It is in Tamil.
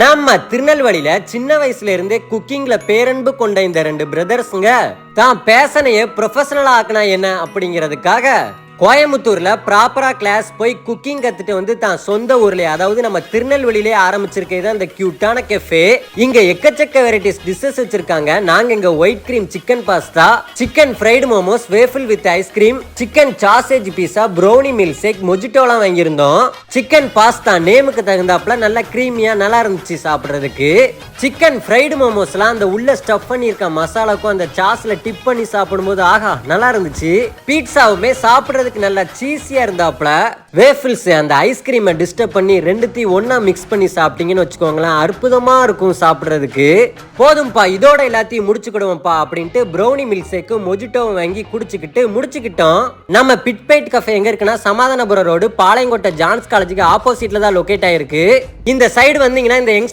நம்ம திருநெல்வேலியில சின்ன வயசுல இருந்தே குக்கிங்ல பேரன்பு கொண்ட இந்த ரெண்டு பிரதர்ஸ்ங்க தான் பேஷனையே ப்ரொஃபஷனலா ஆக்கினா என்ன அப்படிங்கிறதுக்காக கோயம்புத்தூர்ல ப்ராப்பரா கிளாஸ் போய் குக்கிங் கத்துட்டு வந்து தான் சொந்த ஊர்ல, அதாவது நம்ம திருநெல்வேலியிலே ஆரம்பிச்சிருக்கிறது அந்த கியூட்டான கெஃபே. இங்க எக்கச்சக்க வெரைட்டிஸ் டிஷஸ் வச்சிருக்காங்க. நாங்க இங்க white cream chicken pasta, chicken fried momos, waffle with ice cream, chicken sausage pizza, brownie milkshake, மொஜிட்டோலாம் வாங்கியிருந்தோம். சிக்கன் பாஸ்தா நேமுக்கு தகுந்தாப்புல நல்லா கிரீமியா நல்லா இருந்துச்சு சாப்பிடுறதுக்கு. சிக்கன் ஃப்ரைடு மோமோஸ்லாம் அந்த உள்ள ஸ்டஃப் பண்ணியிருக்க மசாலாக்கும் அந்த சாஸ்ல டிப் பண்ணி சாப்பிடும்போது ஆஹா நல்லா இருந்துச்சு. பீட்சாவுமே சாப்பிடுறதுக்கு நல்லா சீஸியா இருந்தாப்புல. வேஃபிள்ஸ் அந்த ஐஸ்கிரீமை டிஸ்டர்ப் பண்ணி ரெண்டுத்தையும் ஒன்னா மிக்ஸ் பண்ணி சாப்பிட்டீங்கன்னு வச்சுக்கோங்களேன், அற்புதமா இருக்கும் சாப்பிடுறதுக்கு. போதும்பா இதோட எல்லாத்தையும் முடிச்சுக்கிடுவோம்ப்பா அப்படின்ட்டு ப்ரௌனி மில்க் ஷேக்கும் மொஜிட்டோவும் வாங்கி குடிச்சுக்கிட்டு முடிச்சுக்கிட்டோம். நம்ம பிட்பைட் கஃபே எங்க இருக்குன்னா சமாதானபுரம் ரோடு, பாளையங்கோட்டை ஜான்ஸ் காலேஜுக்கு ஆப்போசிட்ல தான் லொகேட் ஆயிருக்கு. இந்த சைடு வந்தீங்கன்னா இந்த